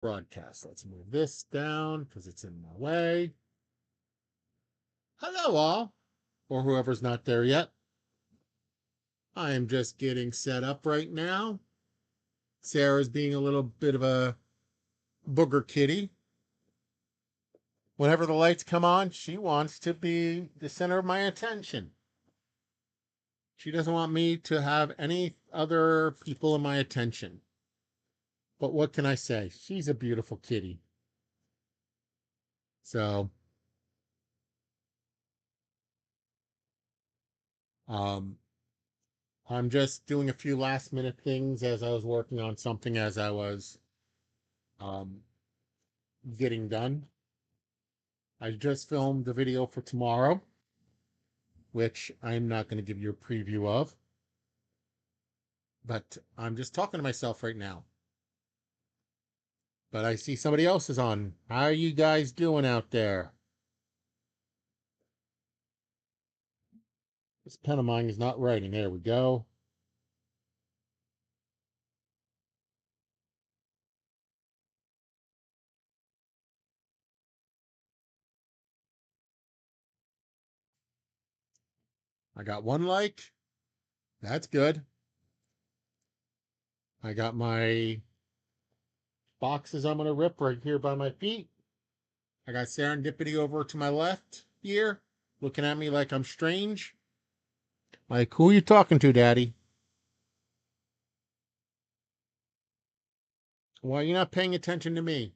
broadcast. Let's move this down because it's in my way. Hello, all, or whoever's not there yet. I am just getting set up right now. Sarah's being a little bit of a booger kitty. Whenever the lights come on, she wants to be the center of my attention. She doesn't want me to have any other people in my attention. But what can I say? She's a beautiful kitty. So, um, I'm just doing a few last minute things as I was working on something as I was um, getting done. I just filmed the video for tomorrow, which I'm not going to give you a preview of, but I'm just talking to myself right now. But I see somebody else is on. How are you guys doing out there? This pen of mine is not writing. There we go. I got one like. That's good. I got my boxes I'm going to rip right here by my feet. I got Serendipity over to my left here, looking at me like I'm strange. Like, who are you talking to, Daddy? Why are you not paying attention to me?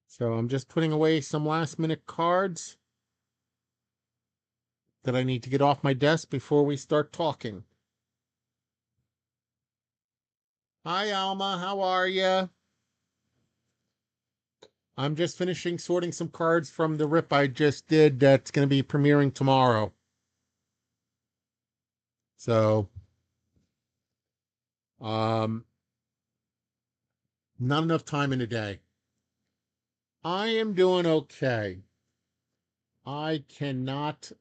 So I'm just putting away some last minute cards that I need to get off my desk before we start talking. Hi, Alma. How are you? I'm just finishing sorting some cards from the rip I just did that's going to be premiering tomorrow. So, um, not enough time in a day. I am doing okay. I cannot,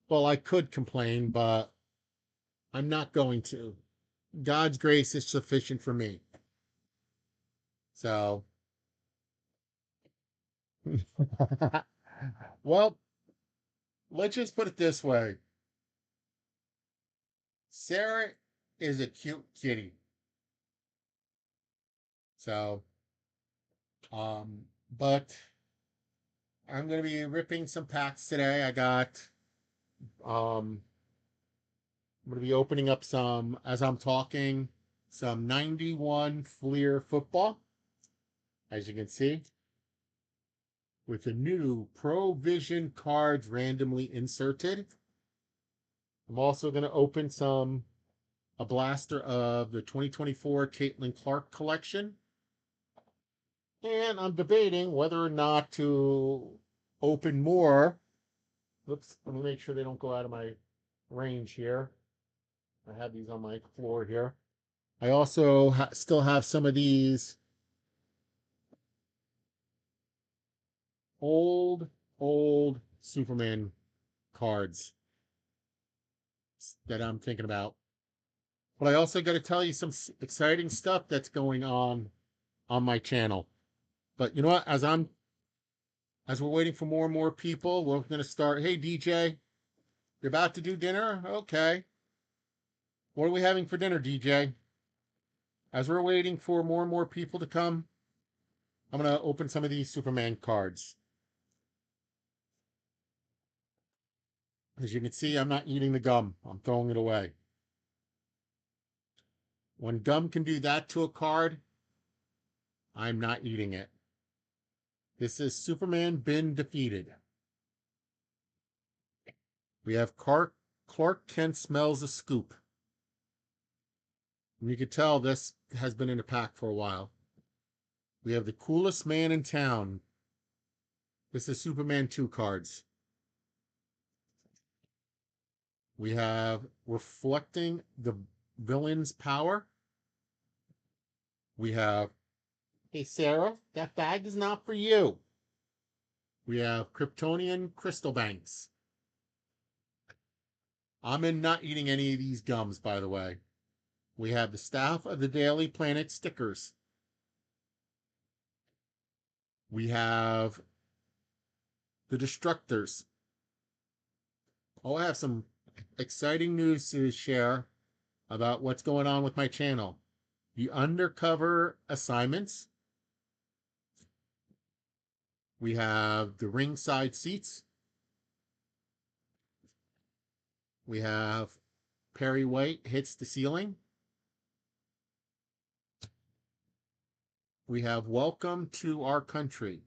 well, I could complain, but I'm not going to. God's grace is sufficient for me. So, well, let's just put it this way. Sarah is a cute kitty. So, but I'm going to be ripping some packs today. Um, I'm going to be opening up some, as I'm talking, some 91 Fleer football, as you can see, with the new Pro Vision cards randomly inserted. I'm also going to open a blaster of the 2024 Caitlin Clark collection. And I'm debating whether or not to open more. Oops, let me make sure they don't go out of my range here. I have these on my floor here. I also still have some of these old, old Superman cards that I'm thinking about. But I also got to tell you some exciting stuff that's going on my channel. But you know what? As we're waiting for more and more people, we're going to start. Hey, DJ, you're about to do dinner? Okay. What are we having for dinner, DJ? As we're waiting for more and more people to come, I'm going to open some of these Superman cards. As you can see, I'm not eating the gum. I'm throwing it away. When gum can do that to a card, I'm not eating it. This is Superman been defeated. We have Clark Kent smells a scoop. And you can tell this has been in the pack for a while. We have the coolest man in town. This is Superman 2 cards. We have reflecting the villain's power. We have, hey Sarah, that bag is not for you. We have Kryptonian crystal banks. I'm not eating any of these gums, by the way. We have the Staff of the Daily Planet stickers. We have the Destructors. Oh, I have some exciting news to share about what's going on with my channel. The Undercover Assignments. We have the Ringside Seats. We have Perry White Hits the Ceiling. We have Welcome to Our Country.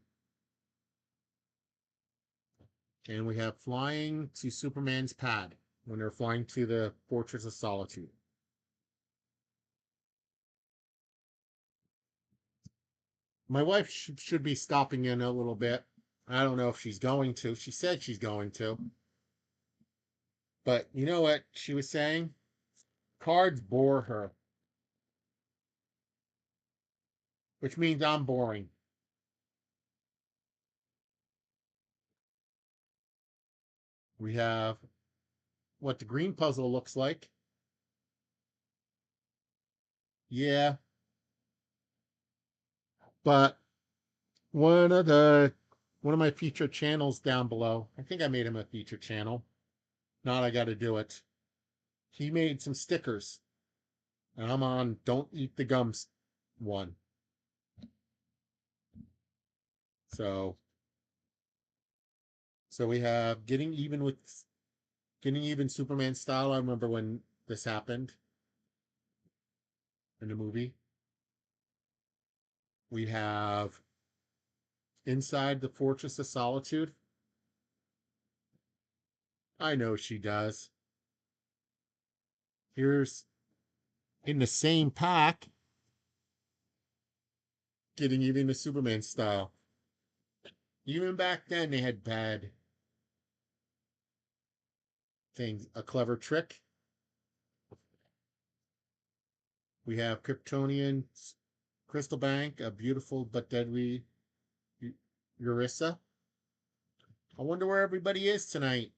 And we have Flying to Superman's Pad, when they're flying to the Fortress of Solitude. My wife should be stopping in a little bit. I don't know if she's going to. She said she's going to. But you know what she was saying? Cards bore her, which means I'm boring. We have what the green puzzle looks like. Yeah, but one of my featured channels down below, I think I made him a featured channel. Not I got to do it. He made some stickers, and I'm on Don't Eat the Gums one. So we have Getting Even Superman Style. I remember when this happened in the movie. We have Inside the Fortress of Solitude. I know she does. Here's in the same pack, Getting Even the Superman Style. Even back then, they had bad things. A Clever Trick. We have Kryptonian Crystal Bank, A Beautiful but Deadly Urissa. I wonder where everybody is tonight.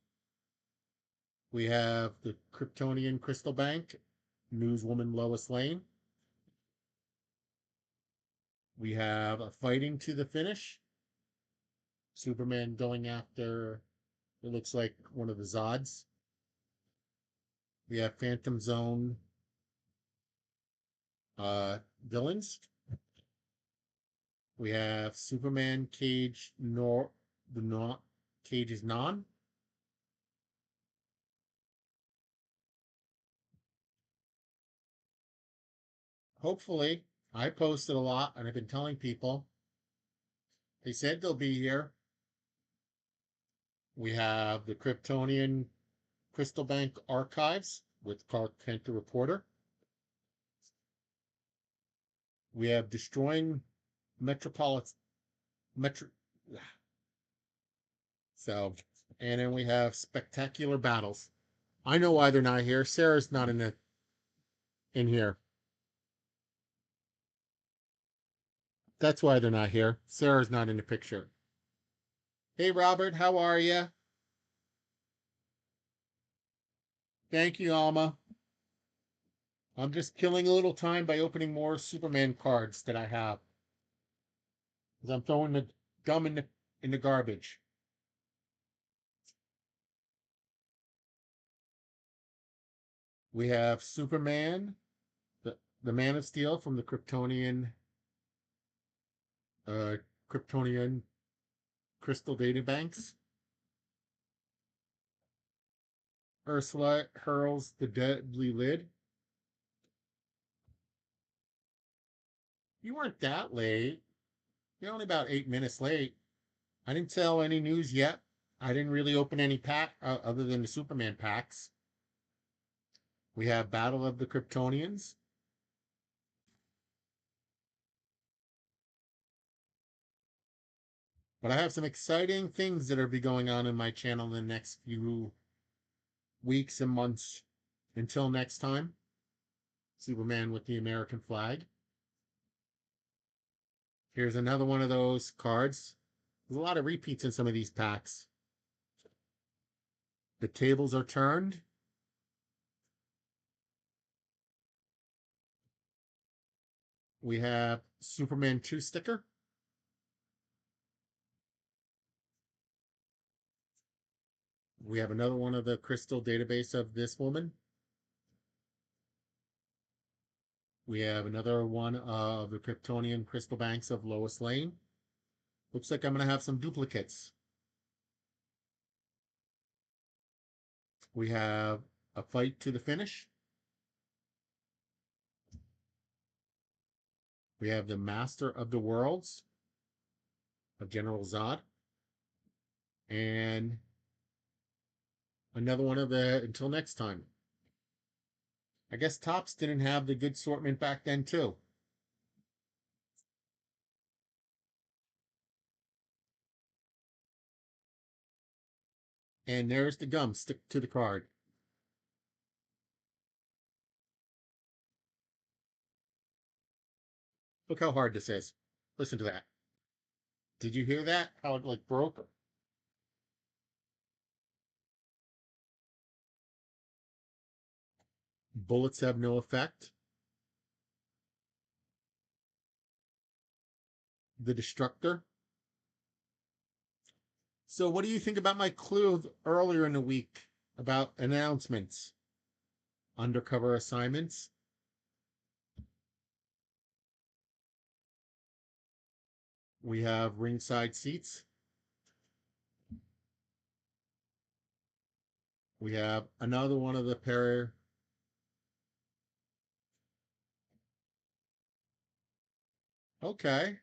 We have the Kryptonian Crystal Bank, newswoman Lois Lane. We have a Fighting to the Finish, Superman going after, it looks like one of the Zods. We have Phantom Zone villains. We have Superman Cage Cage is Non. Hopefully, I posted a lot and I've been telling people. They said they'll be here. We have the Kryptonian Crystal Bank Archives with Clark Kent the reporter. We have Destroying Metropolis Metro So, and then we have Spectacular Battles. I know why they're not here. Sarah's not in here. That's why they're not here. Sarah's not in the picture. Hey Robert, how are you? Thank you, Alma. I'm just killing a little time by opening more Superman cards that I have. Because I'm throwing the gum in the garbage. We have Superman, the Man of Steel from the uh, Kryptonian Crystal Databanks. Ursula hurls the deadly lid. You weren't that late. You're only about 8 minutes late. I didn't tell any news yet. I didn't really open any pack other than the Superman packs. We have Battle of the Kryptonians. But I have some exciting things that are be going on in my channel in the next few weeks and months. Until next time, Superman with the American flag. Here's another one of those cards. There's a lot of repeats in some of these packs. The tables are turned. We have Superman 2 sticker. We have another one of the crystal database of this woman. We have another one of the Kryptonian crystal banks of Lois Lane. Looks like I'm going to have some duplicates. We have a fight to the finish. We have the Master of the Worlds of General Zod. And another one of the Until Next Time. I guess Topps didn't have the good assortment back then, too. And there's the gum stick to the card. Look how hard this is. Listen to that. Did you hear that? How it like broke? Bullets have no effect. The Destructor. So what do you think about my clue earlier in the week about announcements? Undercover assignments. We have ringside seats. We have another one of the pair. Okay.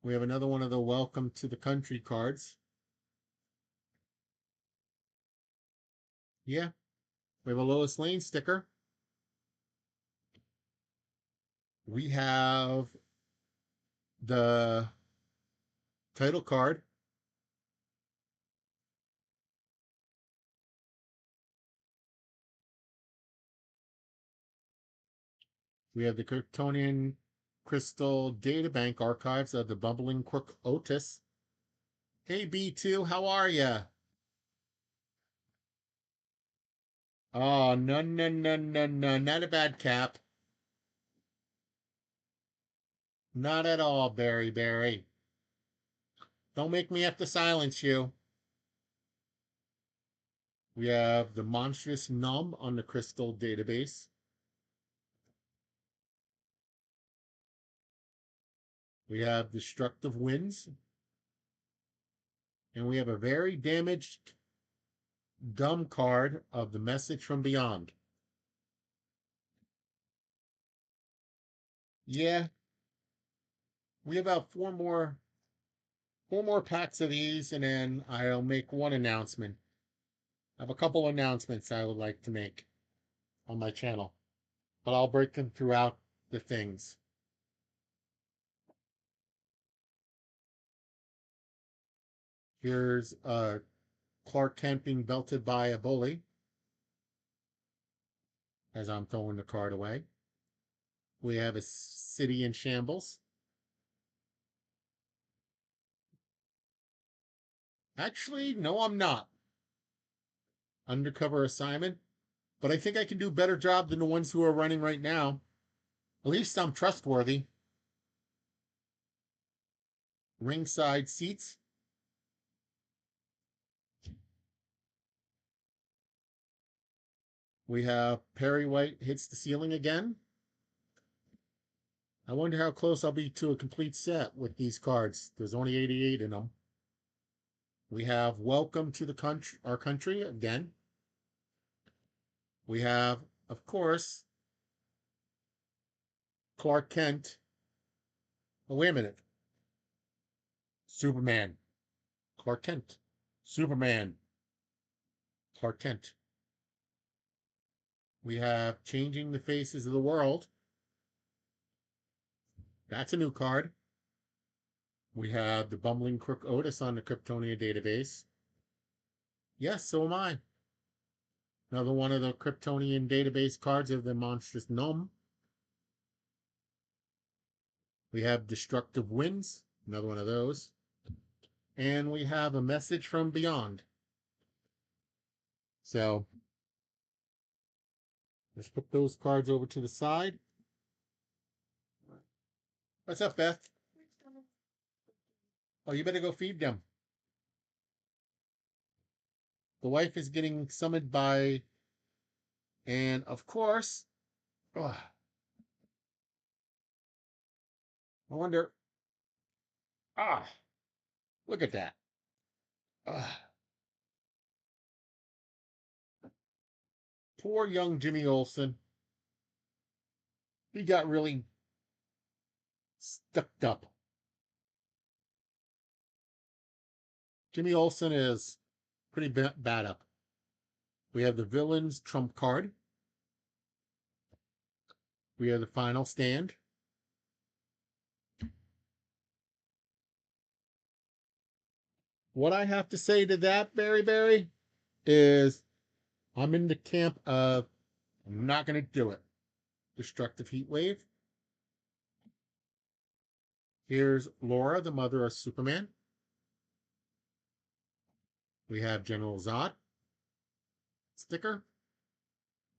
We have another one of the Welcome to the Country cards. Yeah. We have a Lois Lane sticker. We have the title card. We have the Kryptonian Crystal Databank archives of the Bumbling Crook Otis. Hey, B2, how are ya? Oh, no, no, no, no, no, not a bad cap. Not at all, Barry Barry. Don't make me have to silence you. We have the Monstrous Numb on the Crystal Database. We have Destructive Winds. And we have a very damaged gum card of the Message from Beyond. Yeah, we have about four more packs of these, and then I'll make one announcement. I have a couple announcements I would like to make on my channel, but I'll break them throughout the things. Here's Clark Kent being belted by a bully as I'm throwing the card away. We have a city in shambles. Actually, no, I'm not. Undercover assignment. But I think I can do a better job than the ones who are running right now. At least I'm trustworthy. Ringside seats. We have Perry White hits the ceiling again. I wonder how close I'll be to a complete set with these cards. There's only 88 in them. We have Welcome to the Country, Our Country again. We have, of course, Clark Kent. Oh, wait a minute. Superman. Clark Kent. Superman. Clark Kent. We have Changing the Faces of the World. That's a new card. We have the Bumbling Crook Otis on the Kryptonia database. Yes, so am I. Another one of the Kryptonian database cards of the Monstrous Gnome. We have Destructive Winds, another one of those. And we have a Message from Beyond. So Let's put those cards over to the side. What's up, Beth? Oh, you better go feed them. The wife is getting summoned by, and of course, oh, I wonder. Ah, look at that. Ah, poor young Jimmy Olsen. He got really stuck up. Jimmy Olsen is pretty bad up. We have the villain's trump card. We have the final stand. What I have to say to that, Barry, is I'm in the camp of I'm not going to do it. Destructive heat wave. Here's Laura, the mother of Superman. We have General Zod sticker.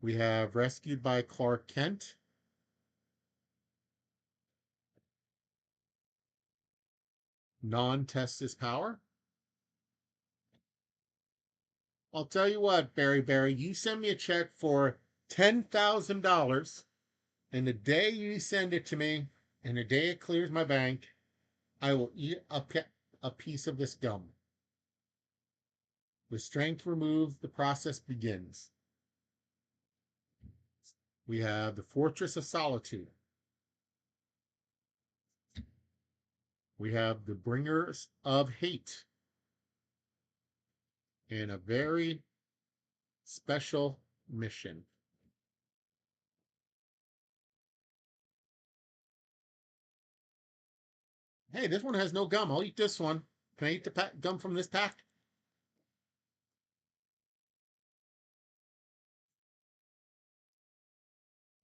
We have rescued by Clark Kent. Non-test his power. I'll tell you what, Barry, you send me a check for $10,000, and the day you send it to me, and the day it clears my bank, I will eat a piece of this gum. With strength removed, the process begins. We have the Fortress of Solitude. We have the Bringers of Hate. And a very special mission. Hey, this one has no gum. I'll eat this one. Can I eat the gum from this pack?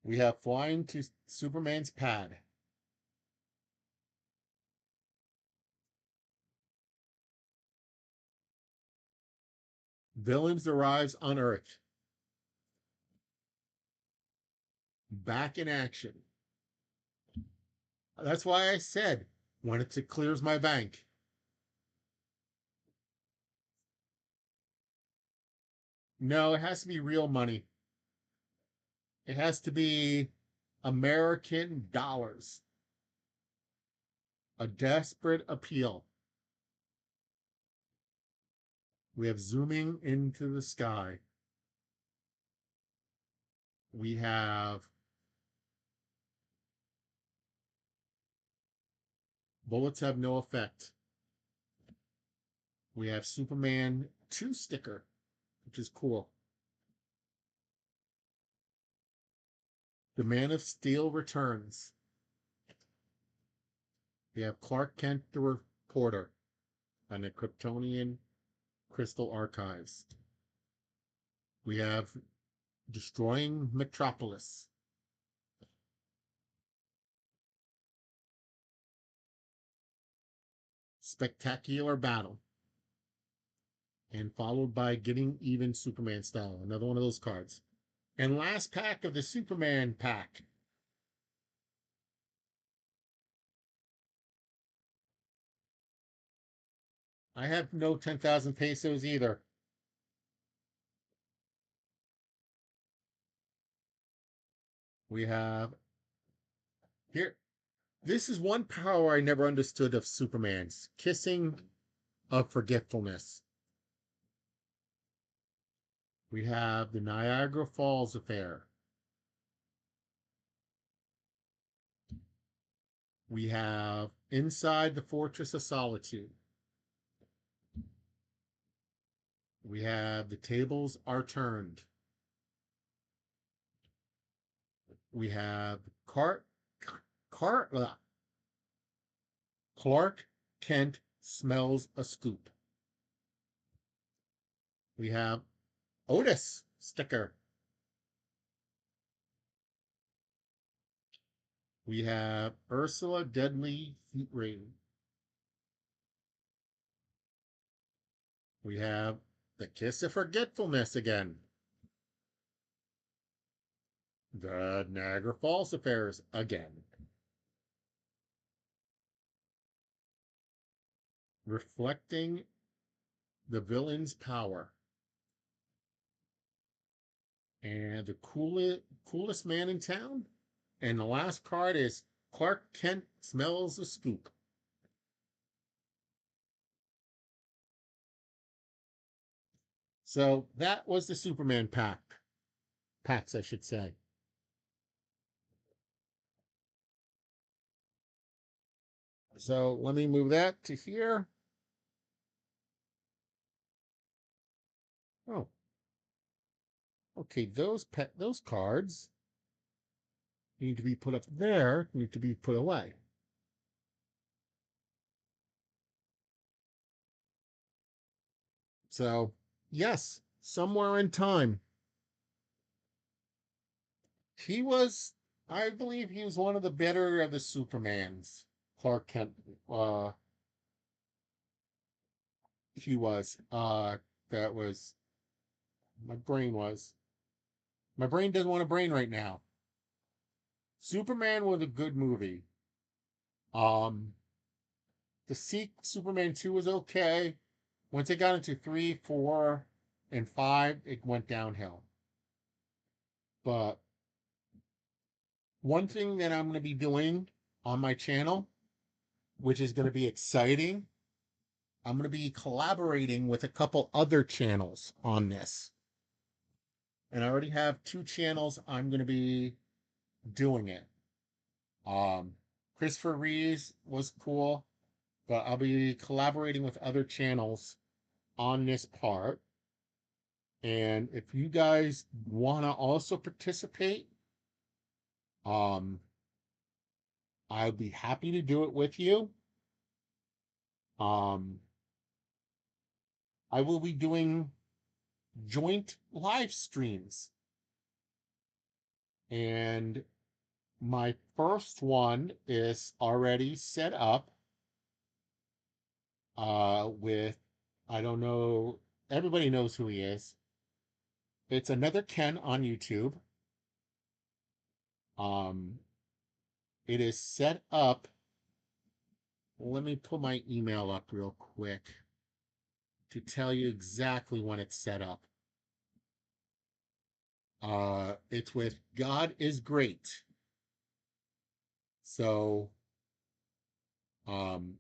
We have Flying to Superman's Pad. Villains arrives on Earth. Back in action. That's why I said when it clears my bank. No, it has to be real money. It has to be American dollars. A desperate appeal. We have zooming into the sky. We have bullets have no effect. We have Superman 2 sticker, which is cool. The Man of Steel returns. We have Clark Kent the reporter on the Kryptonian Crystal Archives. We have Destroying Metropolis. Spectacular Battle. And followed by Getting Even Superman Style. Another one of those cards. And last pack of the Superman pack. I have no 10,000 pesos either. We have here. This is one power I never understood of Superman's. Kissing of Forgetfulness. We have the Niagara Falls affair. We have Inside the Fortress of Solitude. We have The Tables Are Turned. We have Clark Kent Smells a Scoop. We have Otis sticker. We have Ursula Deadly Heat Ray. We have the Kiss of Forgetfulness again. The Niagara Falls affairs again. Reflecting the villain's power. And the coolest man in town. And the last card is Clark Kent smells a spook. So that was the Superman packs, I should say. So let me move that to here. Oh, okay. Those cards need to be put up there. Need to be put away. So yes, somewhere in time, he was. I believe he was one of the better of the Supermans. Clark Kent. Uh, he was. That was my brain was. My brain doesn't want a brain right now. Superman was a good movie. Um, the Superman 2 was okay. Once it got into 3, 4, and 5, it went downhill. But one thing that I'm going to be doing on my channel, which is going to be exciting, I'm going to be collaborating with a couple other channels on this. And I already have 2 channels I'm going to be doing it. Christopher Reeves was cool, but I'll be collaborating with other channels on this part. And if you guys want to also participate, um, I'd be happy to do it with you. Um, I will be doing joint live streams. And my first one is already set up with, I don't know, everybody knows who he is. It's another Ken on YouTube. Um, it is set up. Let me pull my email up real quick to tell you exactly when it's set up. It's with God is Great. So, um,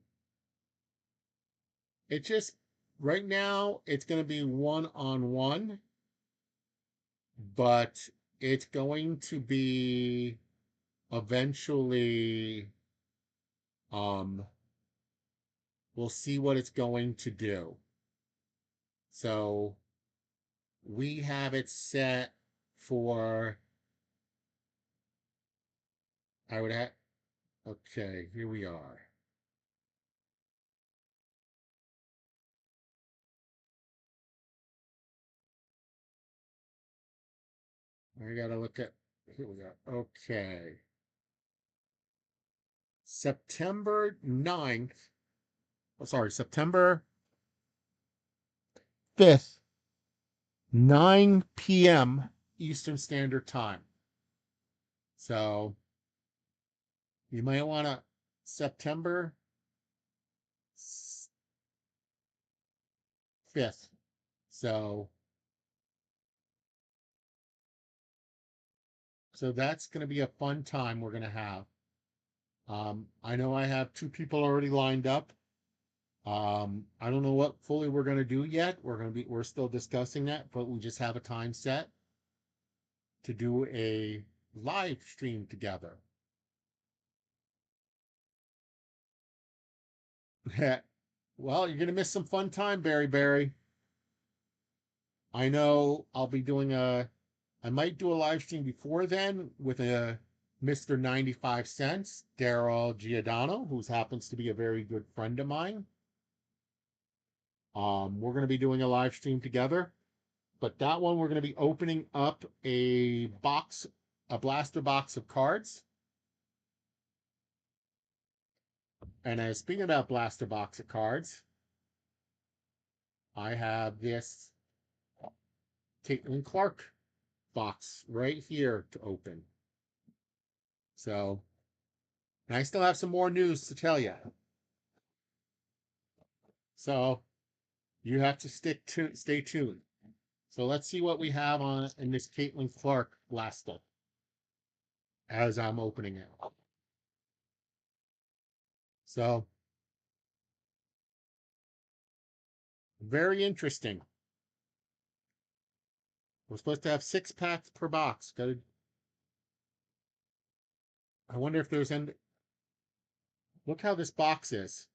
it just right now it's going to be one-on-one, but it's going to be eventually, um, we'll see what it's going to do. So we have it set for, I would have, okay, here we are. I gotta look at, here we go. Okay. September 9th, oh, sorry, September 5th, 9 p.m. Eastern Standard Time. So you might want to, September 5th. So that's going to be a fun time we're going to have. I know I have 2 people already lined up. I don't know what fully we're going to do yet. We're still discussing that, but we just have a time set to do a live stream together. Well, you're going to miss some fun time, Barry. I know I'll be doing I might do a live stream before then with a Mr. 95 Cents, Daryl Giordano, who happens to be a very good friend of mine. We're going to be doing a live stream together, but that one we're going to be opening up a blaster box of cards. And as speaking about blaster box of cards, I have this Caitlin Clark box right here to open. So, and I still have some more news to tell you. So, you have to stay tuned. So let's see what we have on in this Caitlin Clark blaster as I'm opening it. So, very interesting. We're supposed to have 6 packs per box. I wonder if there's any. Look how this box is.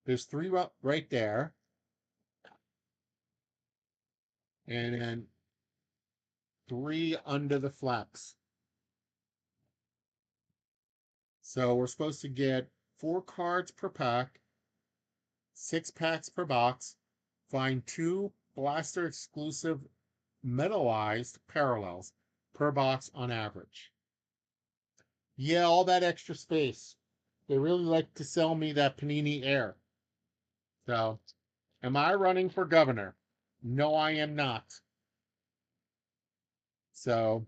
There's 3 right there. And then 3 under the flaps. So we're supposed to get 4 cards per pack, 6 packs per box, find 2 blaster exclusive metallized parallels per box on average. Yeah, all that extra space. They really like to sell me that Panini Air. So, am I running for governor? No, I am not. So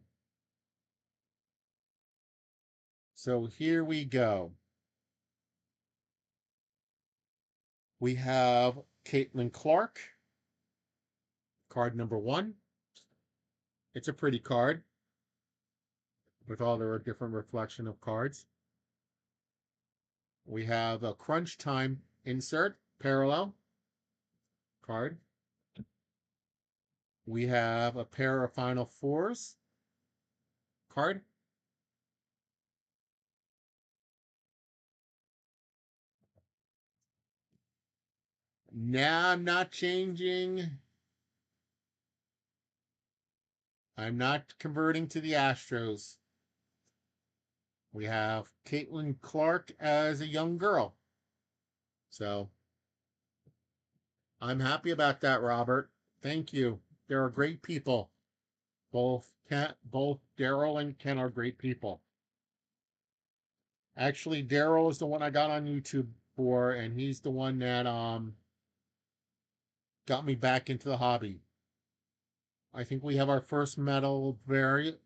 here we go. We have Caitlin Clark, card number 1. It's a pretty card with all their different reflection of cards. We have a Crunch Time insert parallel card. We have a pair of Final Fours card. Now I'm not changing. I'm not converting to the Astros. We have Caitlin Clark as a young girl. So I'm happy about that, Robert. Thank you. They're great people. Both Daryl and Ken are great people. Actually, Daryl is the one I got on YouTube for, and he's the one that got me back into the hobby. I think we have our first metal variant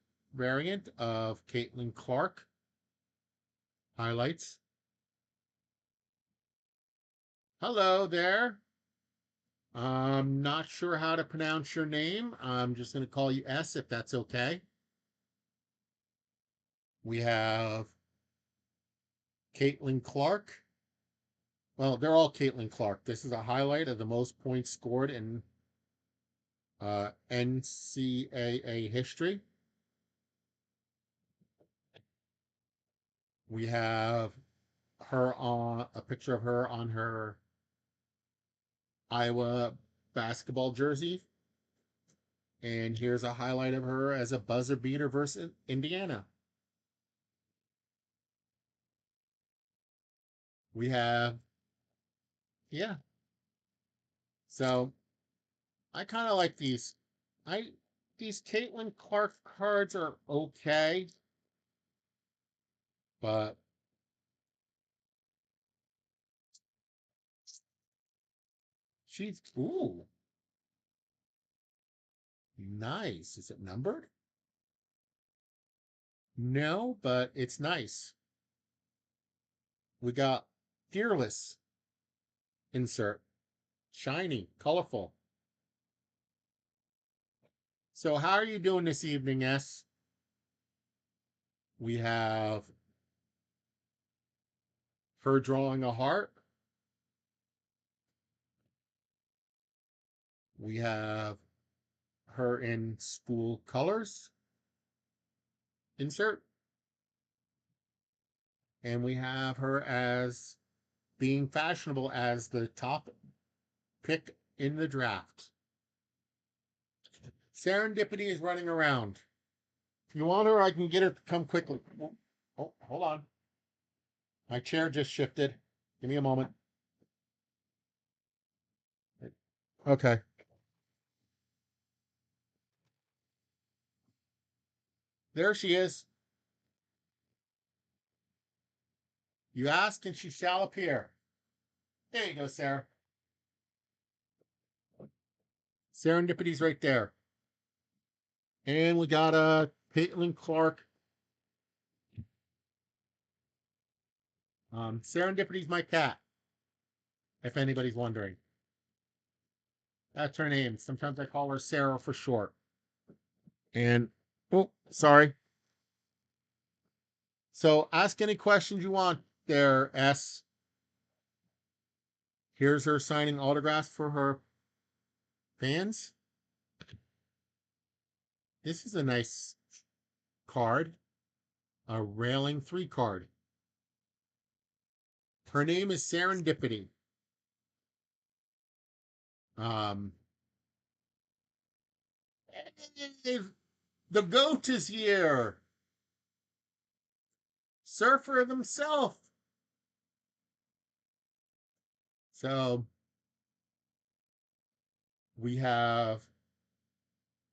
of Caitlin Clark highlights. Hello there. I'm not sure how to pronounce your name. I'm just going to call you S if that's okay. We have Caitlin Clark. Well, they're all Caitlin Clark. This is a highlight of the most points scored in NCAA history. We have her on a picture of her on her Iowa basketball jersey. And here's a highlight of her as a buzzer beater versus Indiana. We have, yeah. So I kind of like these. These Caitlin Clark cards are okay, but she's nice. Is it numbered? No, but it's nice. We got Fearless insert. Shiny, colorful. So how are you doing this evening, S? We have her drawing a heart. We have her in school colors insert. And we have her as being fashionable as the top pick in the draft. Serendipity is running around. If you want her, I can get her to come quickly. Oh, hold on. My chair just shifted. Give me a moment. Okay. There she is. You ask and she shall appear. There you go, Sarah. Serendipity's right there. And we got a Caitlin Clark. Serendipity's my cat, if anybody's wondering. That's her name. Sometimes I call her Sarah for short. And, oh, sorry. So ask any questions you want there, S. Here's her signing autographs for her fans. This is a nice card. A Railing 3 card. Her name is Serendipity. Um, the GOAT is here. Surfer himself. So we have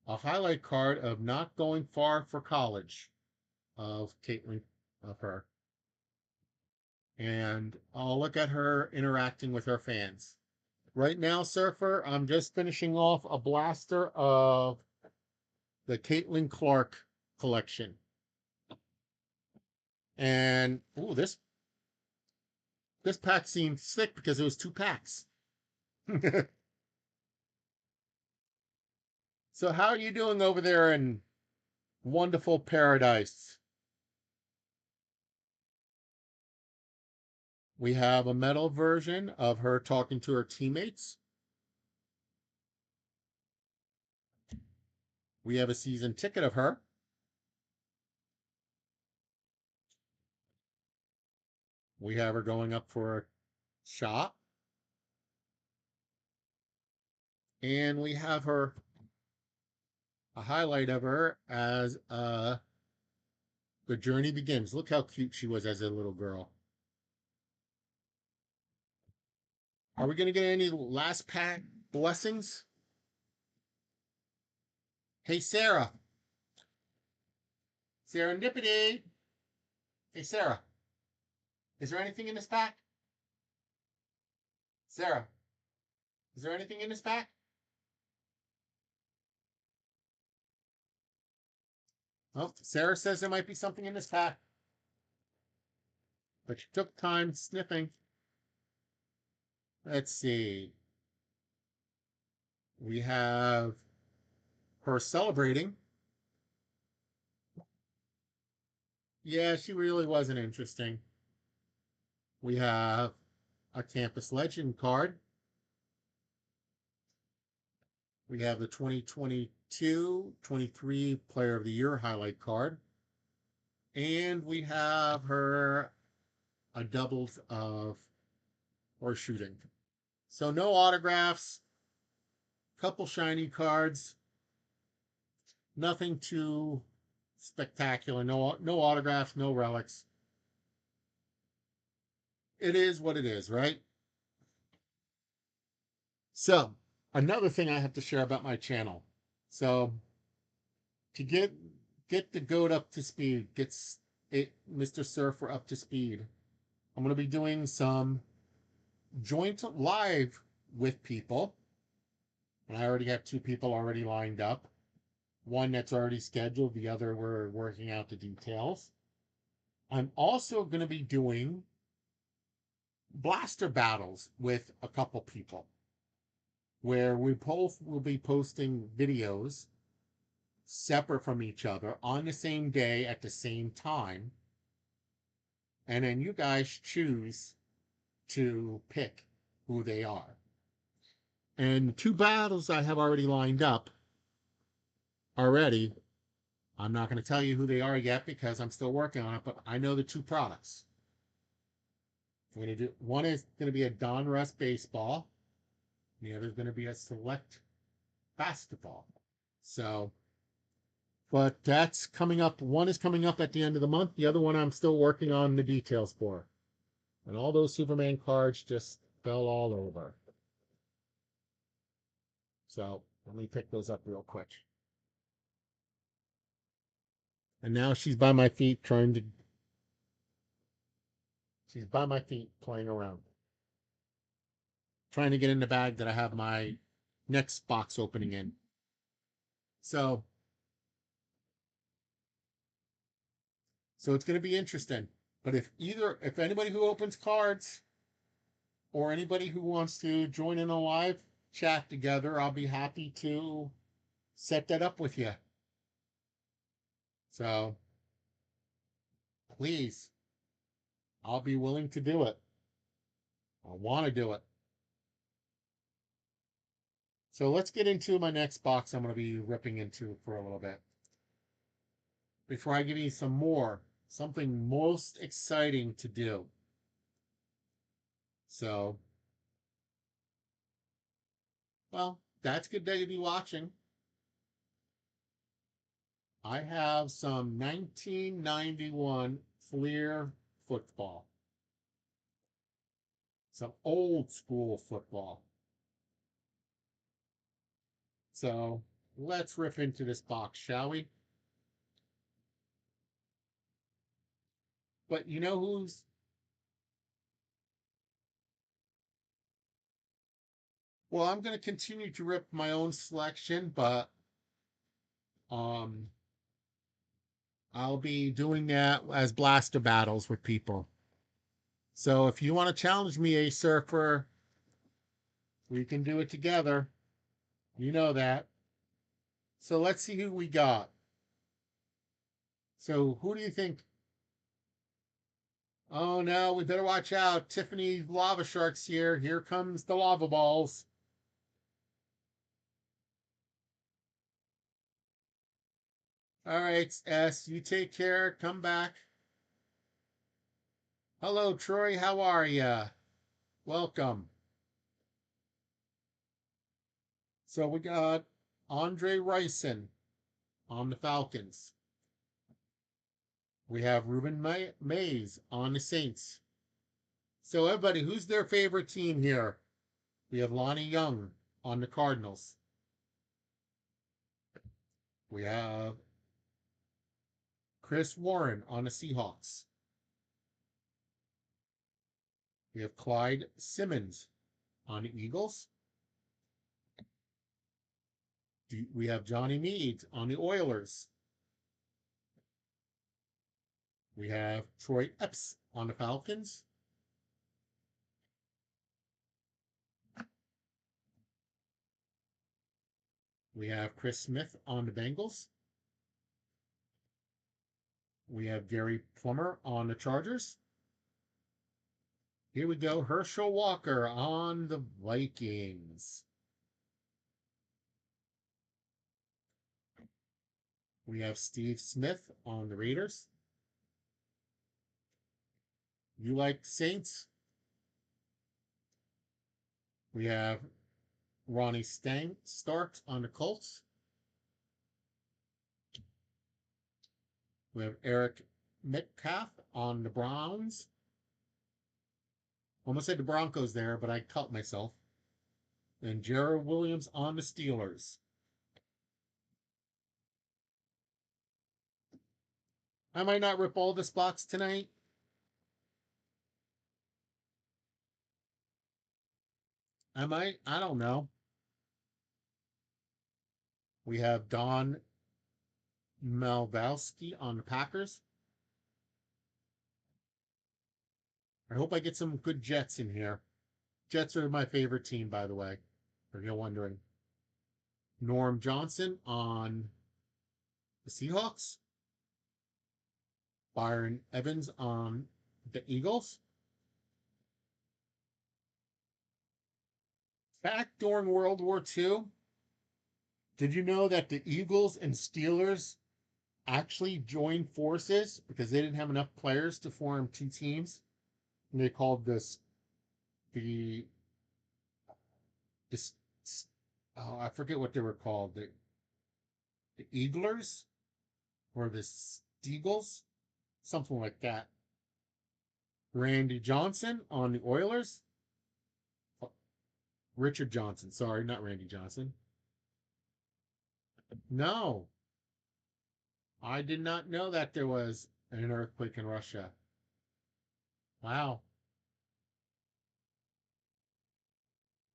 a highlight card of Not Going Far for College of Caitlin, of her. And I'll look at her interacting with her fans. Right now, Surfer, I'm just finishing off a blaster of the Caitlin Clark collection. And ooh, this pack seemed thick because it was 2 packs. So how are you doing over there in wonderful paradise? We have a metal version of her talking to her teammates. We have a season ticket of her. We have her going up for a shot. And we have her, a highlight of her as the journey begins. Look how cute she was as a little girl. Are we going to get any last pack blessings? Hey, Sarah. Serendipity. Hey, Sarah. Is there anything in this pack? Sarah, is there anything in this pack? Oh, Sarah says there might be something in this pack. But she took time sniffing. Let's see. We have her celebrating. Yeah, she really wasn't interesting. We have a Campus Legend card. We have the 2022-23 Player of the Year highlight card. And we have her a doubles of horse shooting. So no autographs, couple shiny cards, nothing too spectacular. No autographs, no relics. It is what it is, right? So another thing I have to share about my channel. So to get the goat up to speed, Mr. Surfer up to speed, I'm going to be doing some joint live with people. And I already have 2 people already lined up. One that's already scheduled, the other we're working out the details. I'm also going to be doing blaster battles with a couple people where we both will be posting videos separate from each other on the same day at the same time. And then you guys choose to pick who they are. And 2 battles I have already lined up already. I'm not going to tell you who they are yet because I'm still working on it, but I know the 2 products. I'm going to do, one is going to be a Donruss baseball. The other is going to be a Select basketball. So, but that's coming up. One is coming up at the end of the month. The other one I'm still working on the details for. And all those Superman cards just fell all over. So let me pick those up real quick. And now she's by my feet she's by my feet playing around. Trying to get in the bag that I have my next box opening in. So So it's going to be interesting. But if anybody who opens cards or anybody who wants to join in a live chat together, I'll be happy to set that up with you. So please, I'll be willing to do it. I want to do it. So let's get into my next box I'm going to be ripping into for a little bit. Before I give you something most exciting to do. So, well, that's good day to be watching. I have some 1991 Fleer football. Some old school football. So let's rip into this box, shall we? But you know who's... Well, I'm going to continue to rip my own selection, but I'll be doing that as blaster battles with people. So if you want to challenge me, a surfer, we can do it together. You know that. So let's see who we got. So who do you think? Oh no, we better watch out. Tiffany Lava Shark's here. Here comes the lava balls. All right, S, you take care. Come back. Hello, Troy. How are you? Welcome. So we got Andre Rison on the Falcons. We have Ruben Mays on the Saints. So everybody, who's their favorite team here? We have Lonnie Young on the Cardinals. We have Chris Warren on the Seahawks. We have Clyde Simmons on the Eagles. We have Johnny Meade on the Oilers. We have Troy Epps on the Falcons. We have Chris Smith on the Bengals. We have Gary Plummer on the Chargers. Here we go, Herschel Walker on the Vikings. We have Steve Smith on the Raiders. You like Saints? We have Ronnie Starks on the Colts. We have Eric Metcalf on the Browns. Almost said the Broncos there, but I caught myself. And Jared Williams on the Steelers. I might not rip all this box tonight. I might. I don't know. We have Don Malbowski on the Packers. I hope I get some good Jets in here. Jets are my favorite team, by the way, if you're wondering. Norm Johnson on the Seahawks. Byron Evans on the Eagles. Back during World War II, did you know that the Eagles and Steelers actually joined forces because they didn't have enough players to form two teams? And they called this oh, I forget what they were called. The Eaglers or the Steagles, something like that. Randy Johnson on the Oilers. Richard Johnson, sorry, not Randy Johnson. No, I did not know that there was an earthquake in Russia. Wow.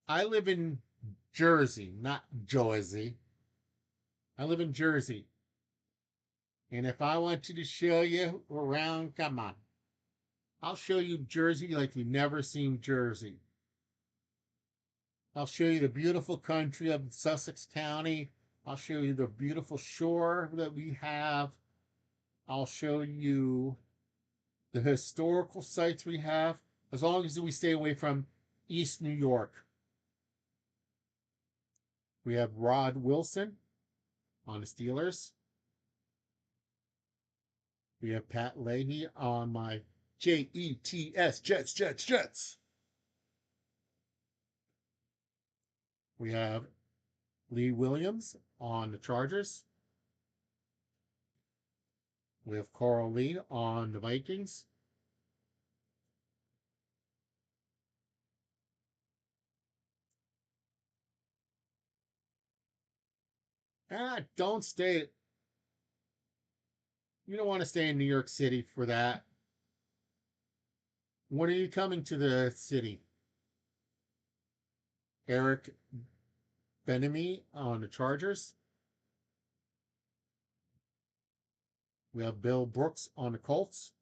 I live in Jersey, not Jersey. I live in Jersey. And if I wanted to show you around, come on. I'll show you Jersey like you've never seen Jersey. I'll show you the beautiful country of Sussex County. I'll show you the beautiful shore that we have. I'll show you the historical sites we have, as long as we stay away from East New York. We have Rod Wilson on the Steelers. We have Pat Leahy on my Jets, Jets. We have Lee Williams on the Chargers. We have Carl Lee on the Vikings. Don't stay. You don't want to stay in New York City for that. When are you coming to the city? Eric Bieniemy on the Chargers. We have Bill Brooks on the Colts.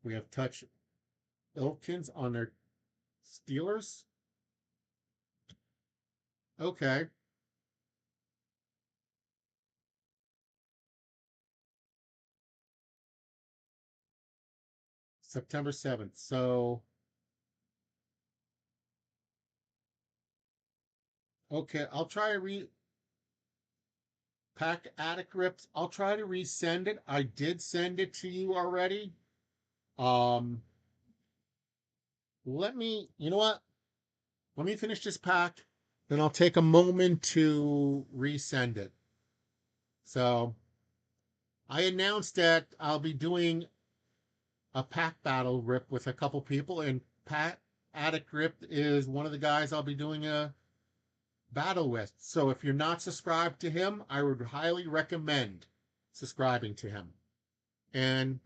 We have Touch Ilkins on their Steelers. Okay. September 7th. So, okay, I'll try to pack Attic Rips. I'll try to resend it. I did send it to you already. Um, you know what? Let me finish this pack, then I'll take a moment to resend it. So, I announced that I'll be doing a pack battle rip with a couple people, and Pat Attic Rip is one of the guys I'll be doing a battle with. So if you're not subscribed to him, I would highly recommend subscribing to him. And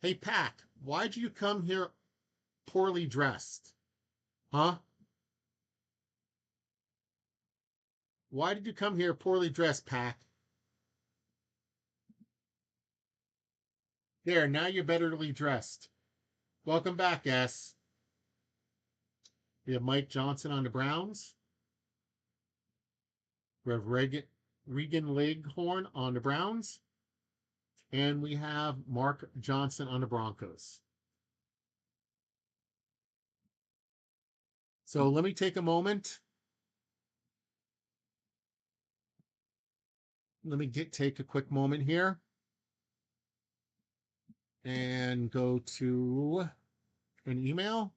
hey, Pat, why'd you come here poorly dressed? Huh? Why did you come here poorly dressed, Pat? There, now you're betterly dressed. Welcome back, S. We have Mike Johnson on the Browns. We have Regan Leghorn on the Browns. And we have Mark Johnson on the Broncos. So let me take a moment. Let me take a quick moment here and go to an email.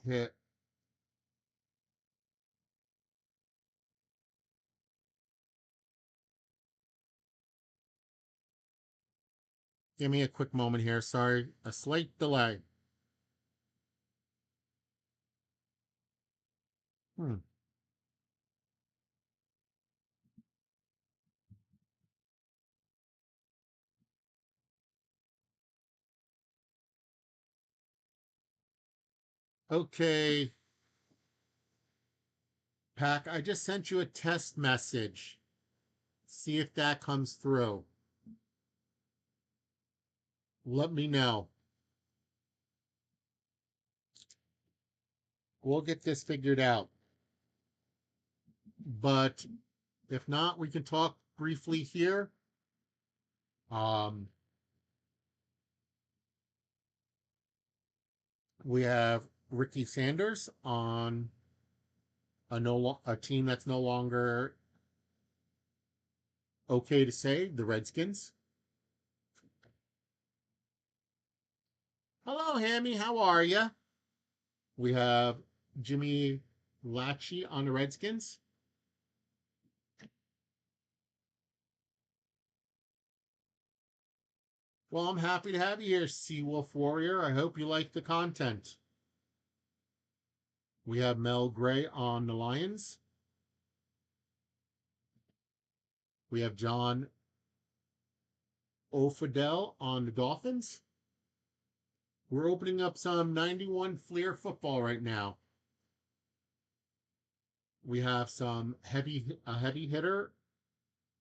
Hit Give me a quick moment here. Sorry, a slight delay. Hmm. Okay, Pack, I just sent you a test message. See if that comes through. Let me know. We'll get this figured out. But if not, we can talk briefly here. We have Ricky Sanders on a team that's no longer okay to say, the Redskins. Hello, Hammy. How are you? We have Jimmy Lachey on the Redskins. Well, I'm happy to have you here, Seawolf Warrior. I hope you like the content. We have Mel Gray on the Lions. We have John O'Fidel on the Dolphins. We're opening up some 91 Fleer football right now. We have some a heavy hitter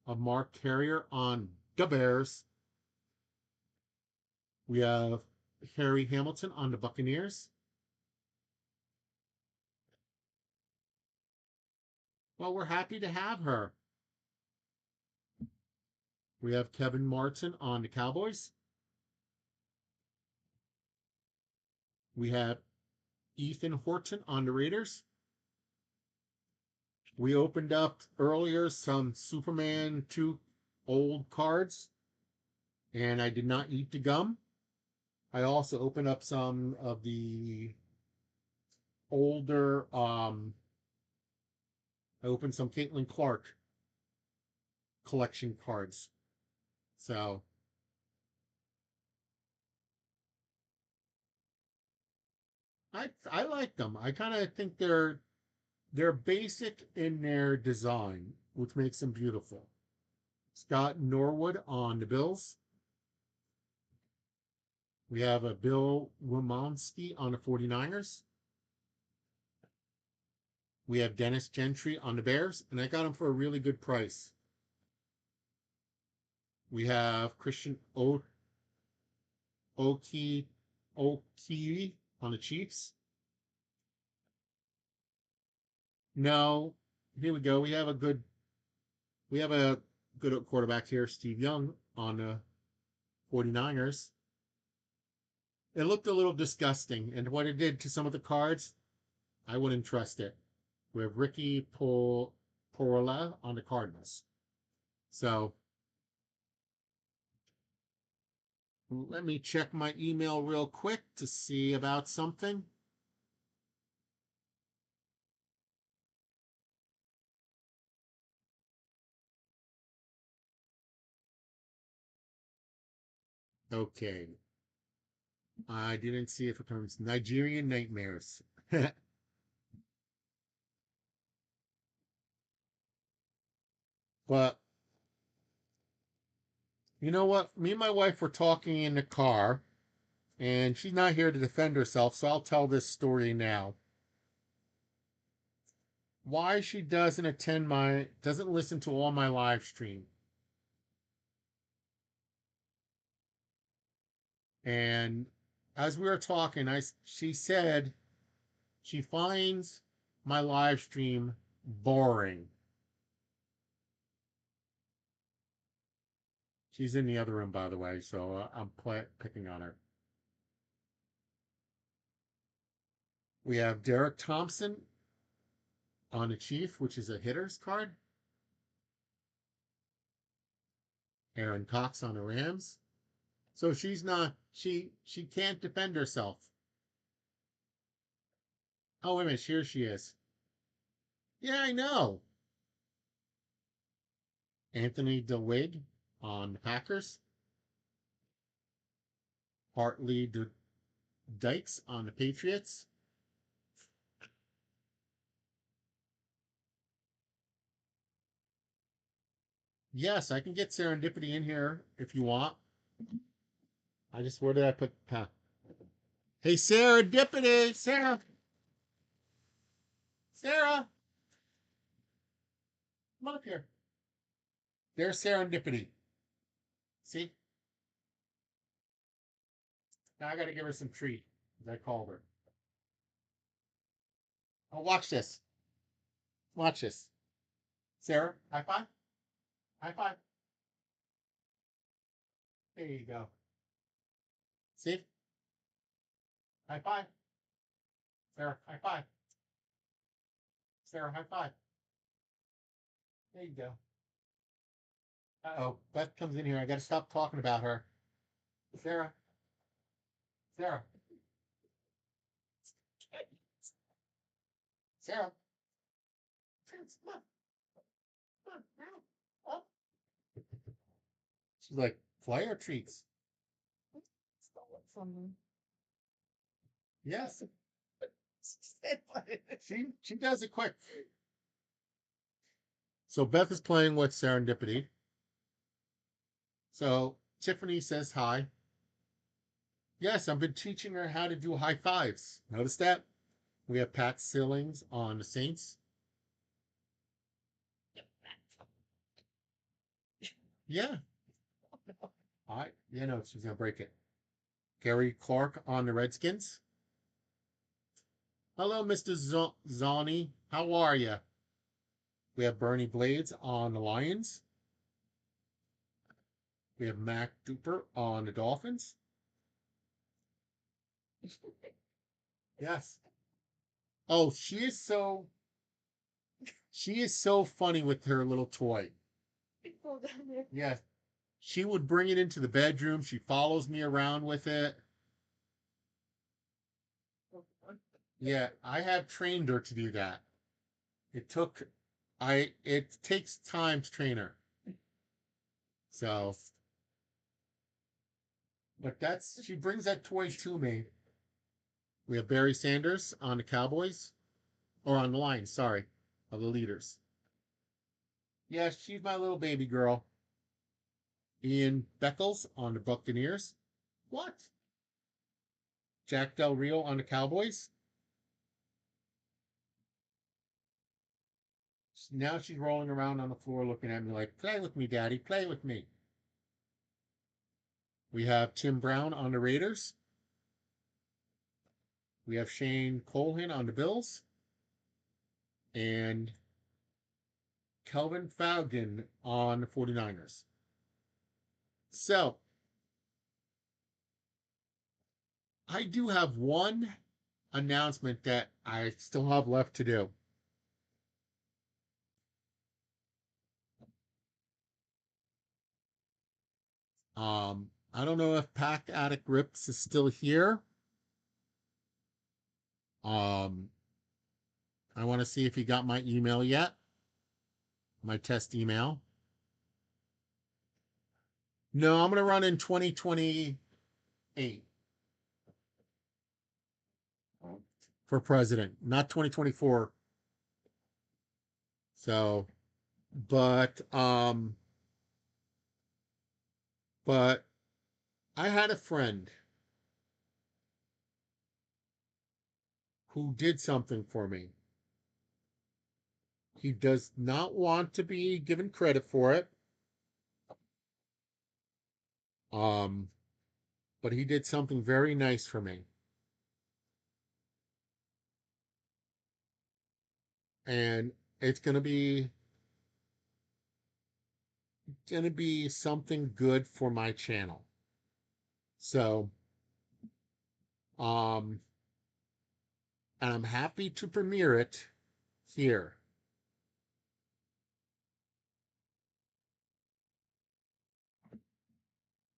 of Mark Carrier on the Bears. We have Harry Hamilton on the Buccaneers. Well, we're happy to have her. We have Kevin Martin on the Cowboys. We have Ethan Horton on the Raiders. We opened up earlier some Superman 2 old cards, and I did not eat the gum. I also opened up some of the older, I opened some Caitlin Clark collection cards. So I like them. I kind of think they're basic in their design, which makes them beautiful. Scott Norwood on the Bills. We have a Bill Romanski on the 49ers. We have Dennis Gentry on the Bears, and I got him for a really good price. We have Christian Oki on the Chiefs. No, here we go. We have a good quarterback here, Steve Young on the 49ers. It looked a little disgusting, and what it did to some of the cards, I wouldn't trust it. We have Ricky Porola on the Cardinals. So let me check my email real quick to see about something. Okay. I didn't see if it comes Nigerian Nightmares. But you know what? Me and my wife were talking in the car, and she's not here to defend herself, so I'll tell this story now. Why she doesn't listen to all my live stream. And as we were talking, she said she finds my live stream boring. She's in the other room, by the way, so I'm picking on her. We have Derek Thompson on the Chief, which is a hitter's card. Aaron Cox on the Rams. So she can't defend herself. Oh, wait a minute, here she is. Yeah, I know. Anthony DeWig on the Packers. Hartley Dykes on the Patriots. Yes, I can get Serendipity in here if you want. Where did I put? Hey, Serendipity! Sarah! Come on up here. There's Serendipity. See? Now I gotta give her some treat, as I called her. Oh, watch this. Watch this. Sarah, high five. High five. There you go. See? High five. Sarah, high five. Sarah, high five. There you go. Uh-oh. Beth comes in here. I gotta stop talking about her. Sarah. Sarah. Sarah. Come on. Come on. Now. Up. She's like, fly or treats? Stole it from me. Yes. She does it quick. So Beth is playing with Serendipity. So Tiffany says hi. Yes, I've been teaching her how to do high fives. Notice that? We have Pat Sillings on the Saints. Yeah, she's gonna break it. Gary Clark on the Redskins. Hello, Mr. Zani. How are you? We have Bernie Blades on the Lions. We have Mac Duper on the Dolphins. Yes. Oh, she is so funny with her little toy. Yes. She would bring it into the bedroom. She follows me around with it. Yeah, I have trained her to do that. It took it takes time to train her. So, but she brings that toy to me. We have Barry Sanders on the Cowboys, or on the Lions, sorry, of the leaders. Yeah, she's my little baby girl. Ian Beckles on the Buccaneers. What? Jack Del Rio on the Cowboys. Now she's rolling around on the floor looking at me like, play with me, Daddy, play with me. We have Tim Brown on the Raiders. We have Shane Colhan on the Bills. And Kelvin Faugen on the 49ers. So, I do have one announcement that I still have left to do. I don't know if Pack Addict Rips is still here. Um, I want to see if he got my email yet, my test email. No, I'm going to run in 2028 for president, not 2024. So, but but I had a friend who did something for me. He does not want to be given credit for it. Um, but he did something very nice for me. And it's gonna be something good for my channel. So, um, and I'm happy to premiere it here.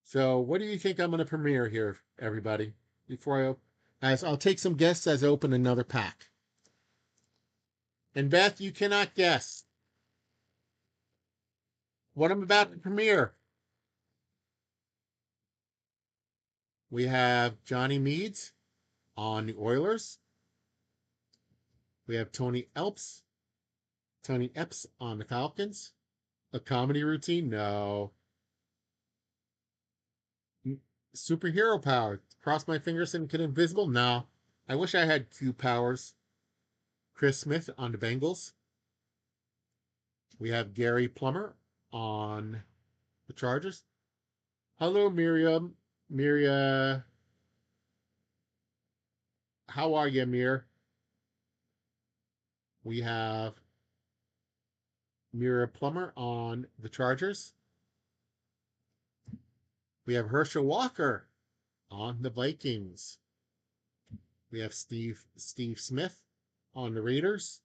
So, what do you think I'm gonna premiere here, everybody? Before I'll take some guests as I open another pack. And Beth, you cannot guess what I'm about to premiere. We have Johnny Meads on the Oilers. We have Tony Epps on the Falcons. A comedy routine? No. Superhero power. Cross my fingers and get invisible? No. I wish I had Q powers. Chris Smith on the Bengals. We have Gary Plummer on the Chargers. Hello, Miriam. Miria. How are you, Mir? We have Mira Plummer on the Chargers. We have Herschel Walker on the Vikings. We have Steve Smith on the Raiders.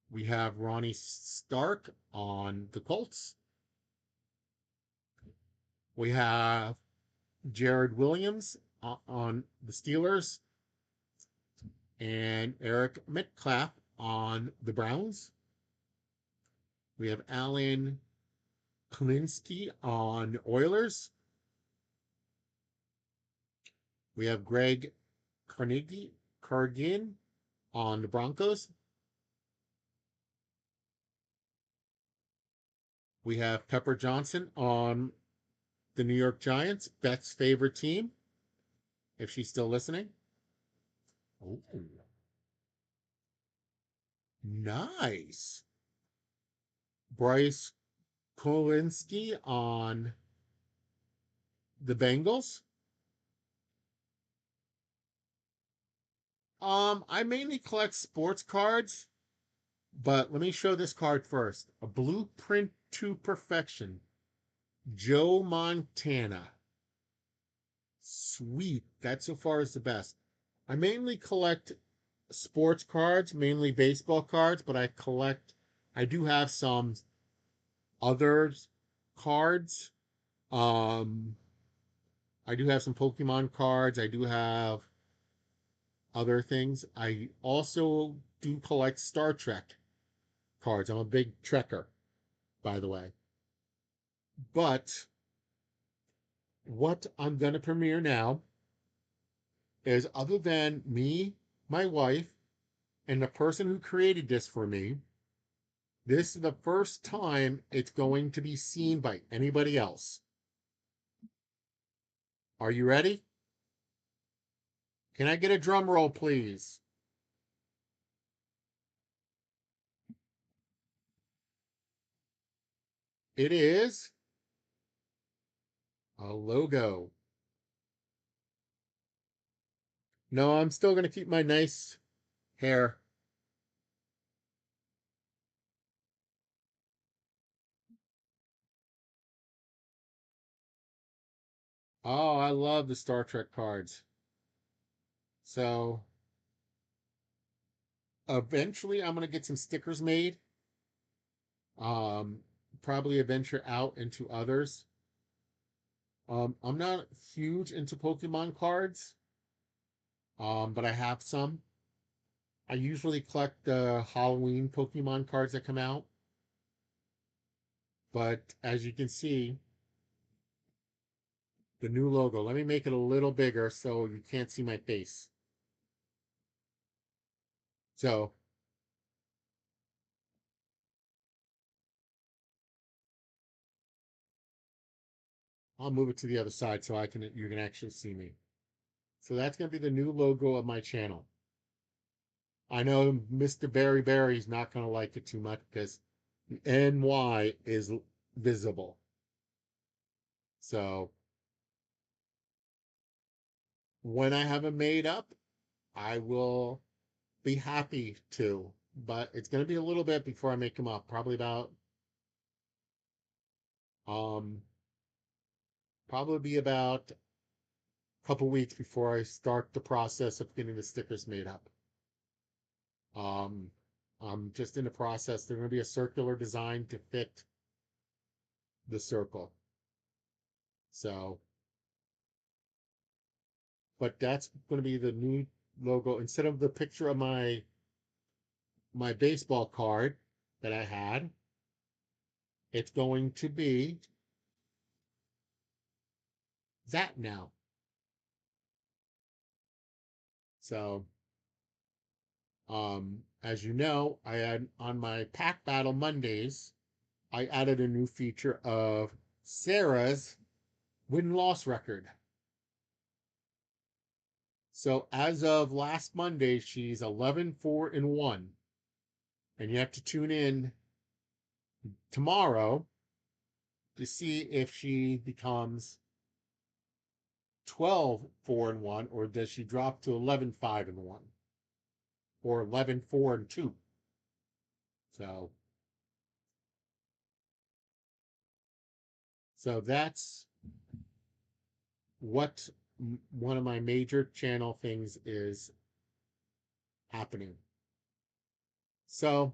We have Ronnie Stark on the Colts. We have Jared Williams on the Steelers. And Eric Metcalf on the Browns. We have Alan Klinsky on Oilers. We have Greg Cargin on the Broncos. We have Pepper Johnson on the New York Giants, Beth's favorite team, if she's still listening. Oh, nice. Bryce Kolinsky on the Bengals. I mainly collect sports cards, but let me show this card first. A Blueprint to Perfection. Joe Montana. Sweet. That so far is the best. I mainly collect sports cards, mainly baseball cards, but I do have some other cards. Um, I do have some Pokemon cards. I do have other things. I also do collect Star Trek cards. I'm a big Trekker, by the way. But what I'm going to premiere now is, other than me, my wife, and the person who created this for me, this is the first time it's going to be seen by anybody else. Are you ready? Can I get a drum roll, please? It is a logo. No, I'm still going to keep my nice hair. Oh, I love the Star Trek cards. So eventually I'm going to get some stickers made. Um, Probably venture out into others. I'm not huge into Pokemon cards, but I have some. I usually collect the Halloween Pokemon cards that come out. But as you can see, the new logo. Let me make it a little bigger so you can't see my face. So I'll move it to the other side so you can actually see me. So that's going to be the new logo of my channel. I know Mr. Barry Barry's not going to like it too much because the NY is visible. So when I have it made up, I will be happy to. But it's going to be a little bit before I make them up. Um probably be about a couple weeks before I start the process of getting the stickers made up. Um, I'm just in the process. They're going to be a circular design to fit the circle. So, but that's going to be the new logo. Instead of the picture of my baseball card that I had, it's going to be that now. So, as you know, I had on my Pack Battle Mondays, I added a new feature of Sarah's win-loss record. So as of last Monday, she's 11-4-1. And you have to tune in tomorrow to see if she becomes 12-4-1, or does she drop to 11-5-1, or 11-4-2. So that's what one of my major channel things is happening. So,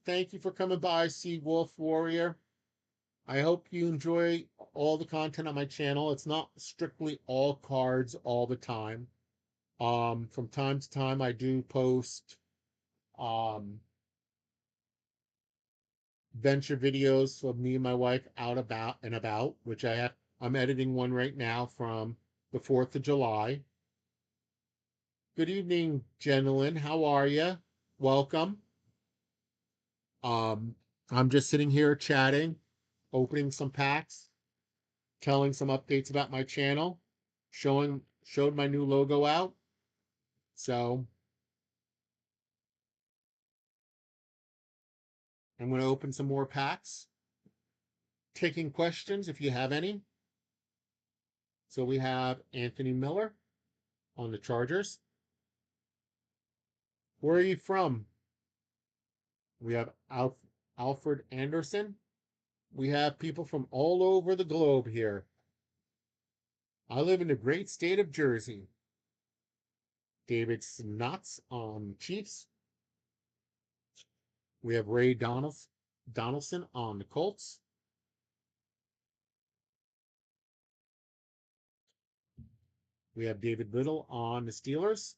thank you for coming by, Sea Wolf Warrior. I hope you enjoy all the content on my channel. It's not strictly all cards all the time. From time to time, I do post um, venture videos of me and my wife out about and about, which I'm editing one right now from the 4th of July. Good evening, gentlemen. How are you? Welcome. Um, I'm just sitting here chatting, opening some packs, telling some updates about my channel, showed my new logo out. So I'm going to open some more packs, taking questions if you have any. So we have Anthony Miller on the Chargers. Where are you from? We have Alfred Anderson. We have people from all over the globe here. I live in the great state of Jersey. David Snotts on Chiefs. We have Ray Donaldson on the Colts. We have David Little on the Steelers.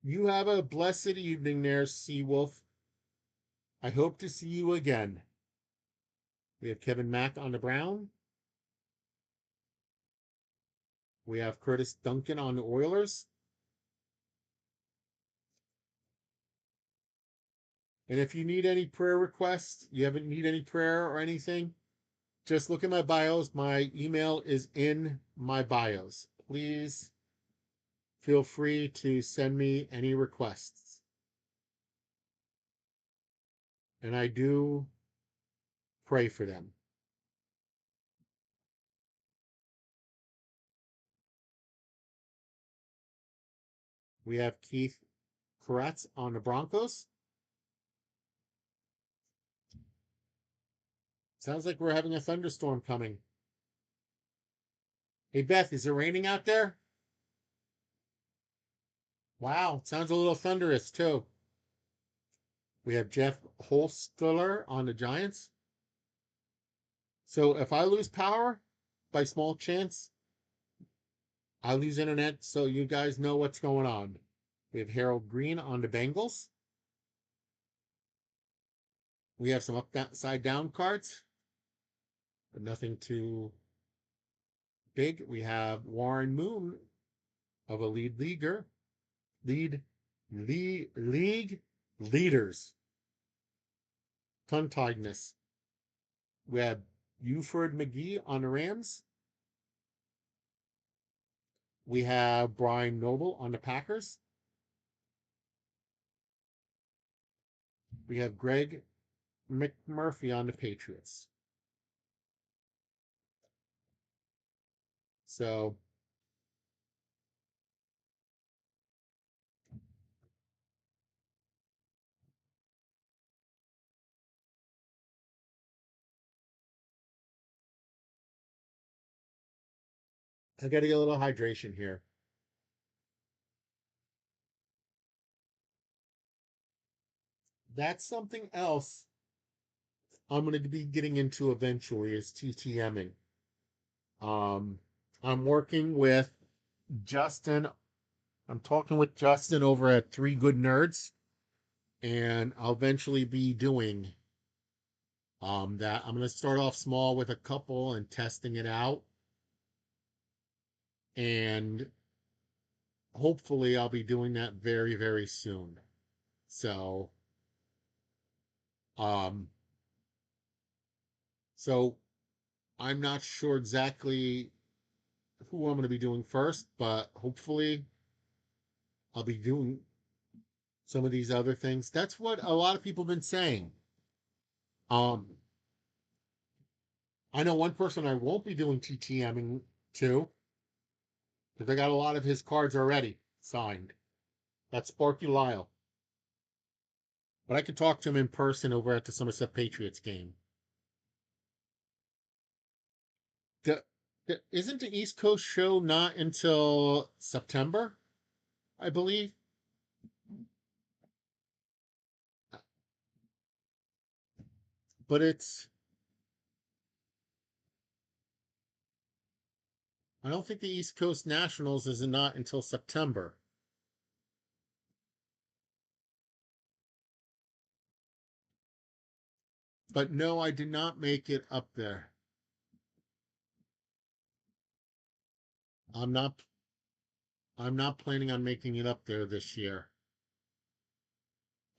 You have a blessed evening there, Seawolf. I hope to see you again. We have Kevin Mack on the Brown. We have Curtis Duncan on the Oilers. And if you need any prayer requests, you haven't need any prayer or anything, just look at my bios. My email is in my bios. Please feel free to send me any requests. And I do pray for them. We have Keith Koretz on the Broncos. Sounds like we're having a thunderstorm coming. Hey, Beth, is it raining out there? Wow, sounds a little thunderous, too. We have Jeff Holstler on the Giants. So if I lose power by small chance, I lose internet, so you guys know what's going on. We have Harold Green on the Bengals. We have some upside down cards, but nothing too big. We have Warren Moon of a league leaders. Tongue-tiedness. We have Buford McGee on the Rams. We have Brian Noble on the Packers. We have Greg McMurphy on the Patriots. So I got to get a little hydration here. That's something else I'm going to be getting into eventually is TTMing. Um, I'm working with Justin. I'm talking with Justin over at Three Good Nerds, and I'll eventually be doing that. I'm going to start off small with a couple and testing it out, and hopefully I'll be doing that very, very soon. So, um, so I'm not sure exactly who I'm going to be doing first, but hopefully I'll be doing some of these other things. That's what a lot of people have been saying. Um, I know one person I won't be doing TTMing to because I got a lot of his cards already signed. That's Sparky Lyle. But I could talk to him in person over at the Somerset Patriots game. The, isn't the East Coast show not until September, I believe? But I don't think the East Coast Nationals is not until September. But no, I did not make it up there. I'm not I'm not planning on making it up there this year.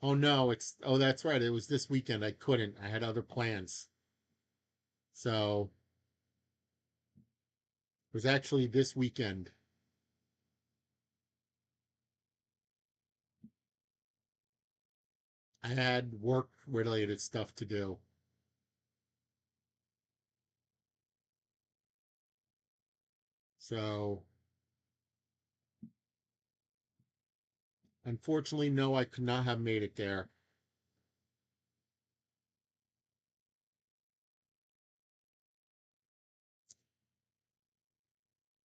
Oh no, that's right. It was this weekend. I couldn't. I had other plans. So it was actually this weekend. I had work related stuff to do. So unfortunately, no, I could not have made it there.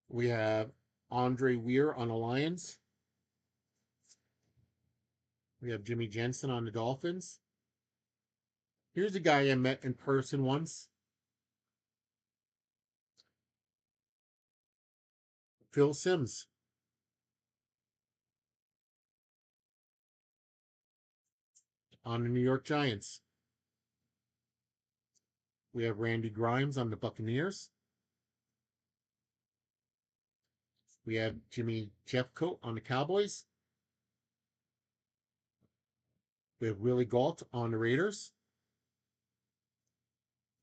We have Andre Weir on the Lions. We have Jimmy Jensen on the Dolphins. Here's a guy I met in person once. Phil Simms on the New York Giants. We have Randy Grimes on the Buccaneers. We have Jimmy Jeffcoat on the Cowboys. We have Willie Gault on the Raiders.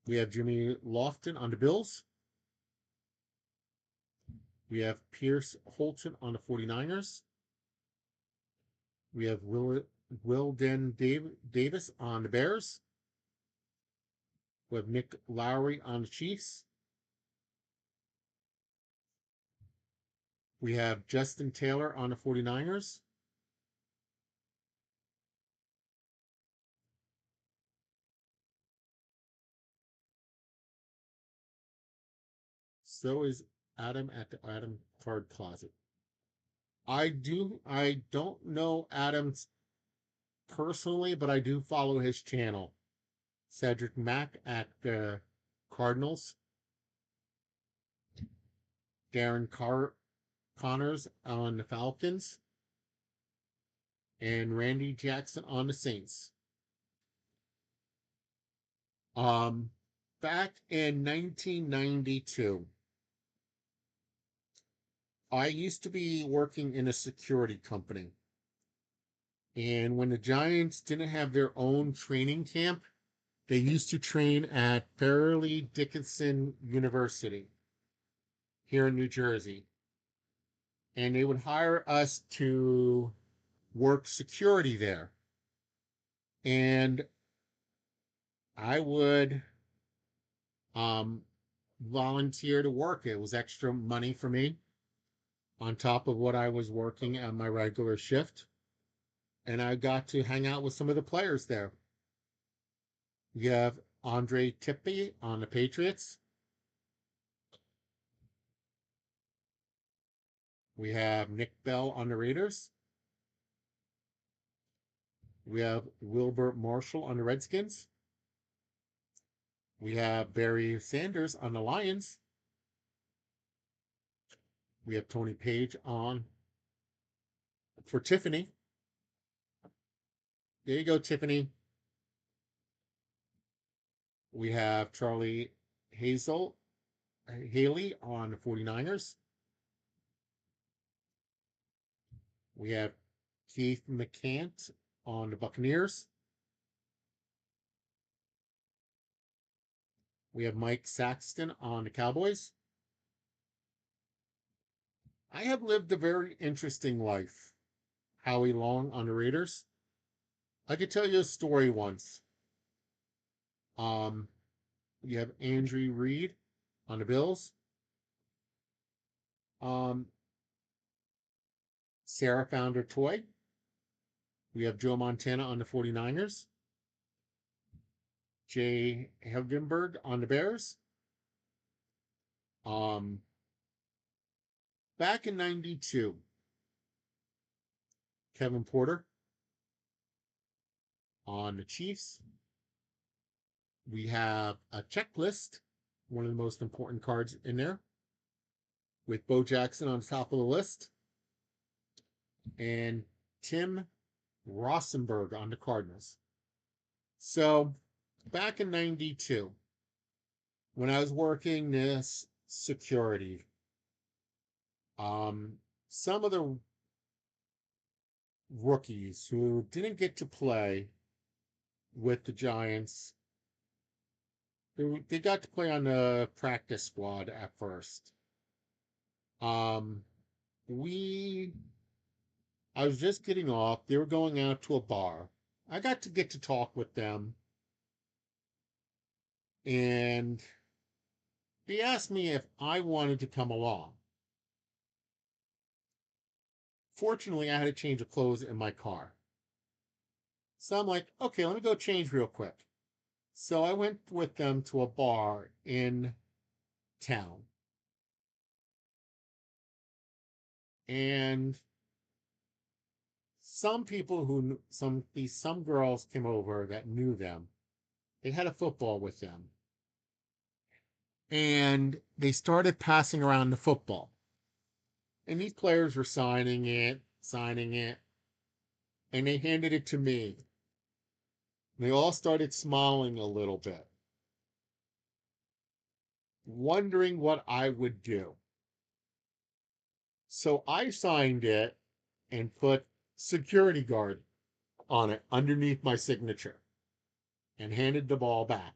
We have Jimmy Lofton on the Bills. We have Pierce Holton on the 49ers. We have Wilden Davis on the Bears. We have Nick Lowry on the Chiefs. We have Justin Taylor on the 49ers. So is Adam at the Adam Card Closet. I don't know Adams personally, but I do follow his channel. Cedric Mack at the Cardinals. Connors on the Falcons. And Randy Jackson on the Saints. Um, Back in 1992, I used to be working in a security company. And when the Giants didn't have their own training camp, they used to train at Fairleigh Dickinson University here in New Jersey. And they would hire us to work security there. And I would um, volunteer to work. It was extra money for me on top of what I was working at my regular shift. And I got to hang out with some of the players there. You have Andre Tippy on the Patriots. We have Nick Bell on the Raiders. We have Wilbert Marshall on the Redskins. We have Barry Sanders on the Lions. We have Tony Page on for Tiffany. There you go, Tiffany. We have Charlie Haley on the 49ers. We have Keith McCant on the Buccaneers. We have Mike Saxton on the Cowboys. I have lived a very interesting life. Howie Long on the Raiders. I could tell you a story once. Um, you have Andrew Reed on the Bills. Um, Sarah Founder Toy. We have Joe Montana on the 49ers. Jay Helgenberg on the Bears. Um, Back in 92, Kevin Porter on the Chiefs. We have a checklist, one of the most important cards in there, with Bo Jackson on top of the list. And Tim Rosenberg on the Cardinals. So back in 92, when I was working this security, some of the rookies who didn't get to play with the Giants. They got to play on the practice squad at first. Um, we, I was just getting off. They were going out to a bar. I got to get to talk with them, and they asked me if I wanted to come along. Fortunately, I had a change of clothes in my car. So I'm like, okay, let me go change real quick. So I went with them to a bar in town. And some people who some girls came over that knew them. They had a football with them. And they started passing around the football. And these players were signing it, and they handed it to me. They all started smiling a little bit, wondering what I would do. So I signed it and put security guard on it underneath my signature and handed the ball back.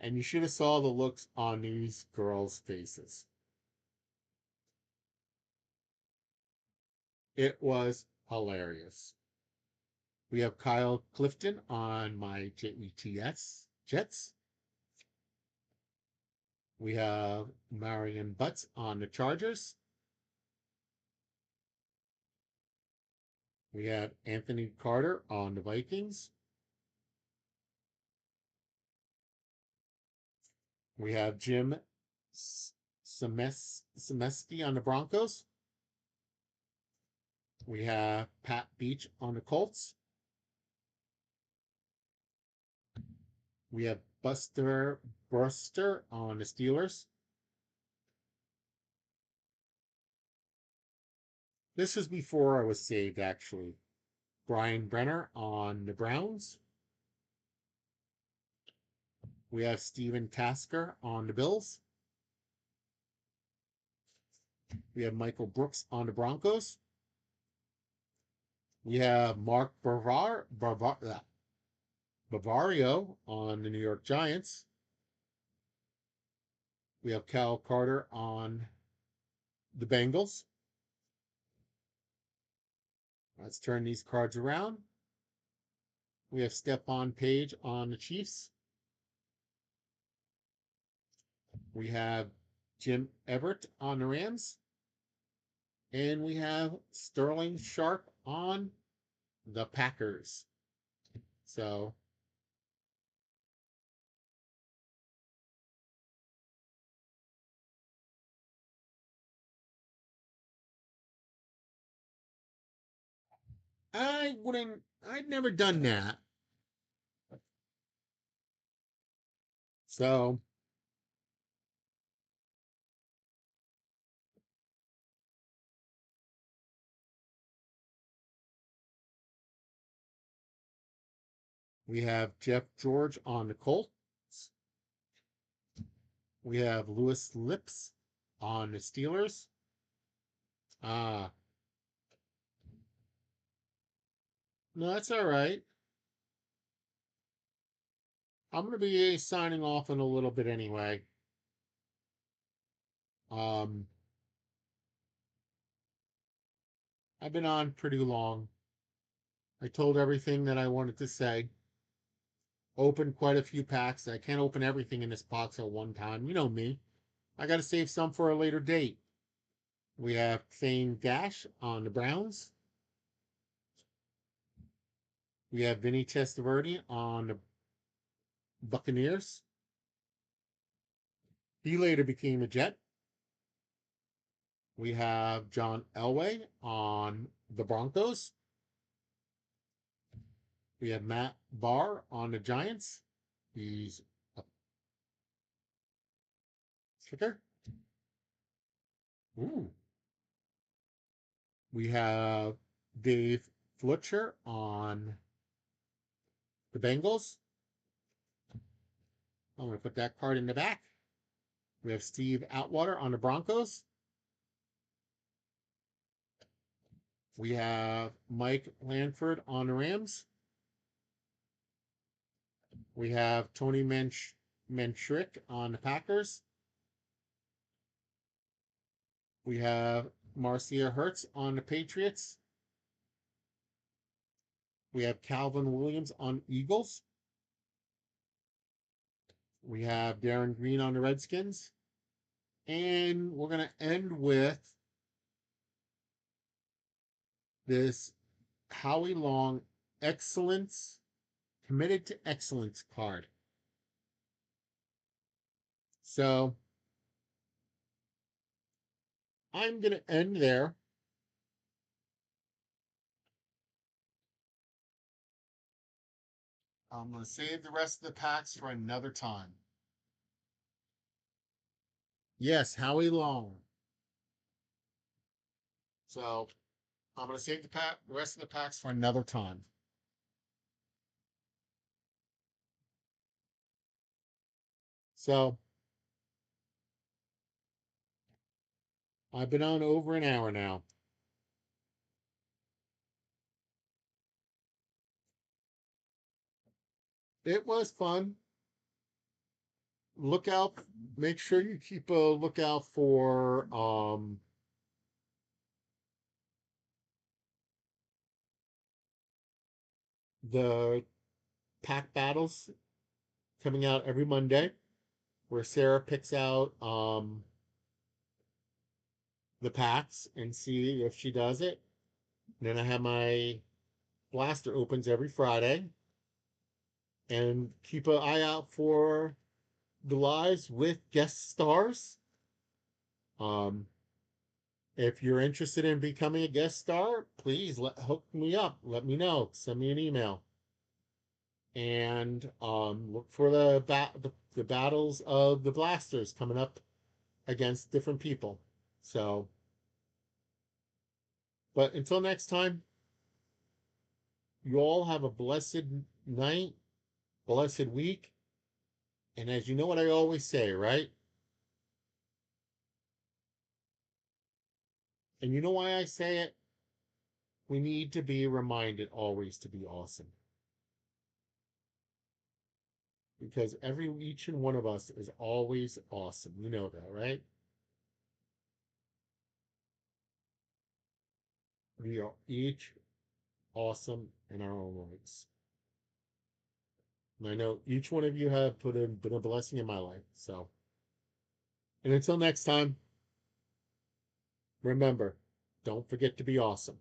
And you should have saw the looks on these girls' faces. It was hilarious. We have Kyle Clifton on my Jets. We have Marion Butts on the Chargers. We have Anthony Carter on the Vikings. We have Jim Semeski on the Broncos. We have Pat Beach on the Colts. We have Buster Brewster on the Steelers. This was before I was saved, actually. Brian Brenner on the Browns. We have Steven Tasker on the Bills. We have Michael Brooks on the Broncos. We have Mark Bavario on the New York Giants. We have Cal Carter on the Bengals. Let's turn these cards around. We have Stephon Page on the Chiefs. We have Jim Everett on the Rams. And we have Sterling Sharp on the Packers. So I'd never done that. So we have Jeff George on the Colts. We have Lewis Lips on the Steelers. Ah, no, that's all right. I'm going to be signing off in a little bit anyway. Um, I've been on pretty long. I told everything that I wanted to say. Opened quite a few packs. I can't open everything in this box at one time. You know me. I got to save some for a later date. We have Thane Gash on the Browns. We have Vinny Testaverde on the Buccaneers. He later became a Jet. We have John Elway on the Broncos. We have Matt Barr on the Giants. He's a kicker. Ooh. We have Dave Fletcher on the Bengals. I'm going to put that card in the back. We have Steve Atwater on the Broncos. We have Mike Lanford on the Rams. We have Tony Menchrick on the Packers. We have Marcia Hertz on the Patriots. We have Calvin Williams on Eagles. We have Darren Green on the Redskins. And we're going to end with this Howie Long Excellence, Committed to Excellence card. So I'm going to end there. I'm going to save the rest of the packs for another time. Yes, Howie Long. So I'm going to save the rest of the packs for another time. So I've been on over an hour now. It was fun. Look out, make sure you keep a lookout for the pack battles coming out every Monday, where Sarah picks out the packs and see if she does it. And then I have my blaster opens every Friday, and keep an eye out for the lives with guest stars. Um, if you're interested in becoming a guest star, please hook me up. Let me know. Send me an email. And look for the battles of the blasters coming up against different people. So, but until next time, you all have a blessed night, blessed week. And as you know what I always say, right? And you know why I say it? We need to be reminded always to be awesome. Because each and one of us is always awesome. You know that, right? We are each awesome in our own rights. And I know each one of you have been a blessing in my life. So, and until next time, remember, don't forget to be awesome.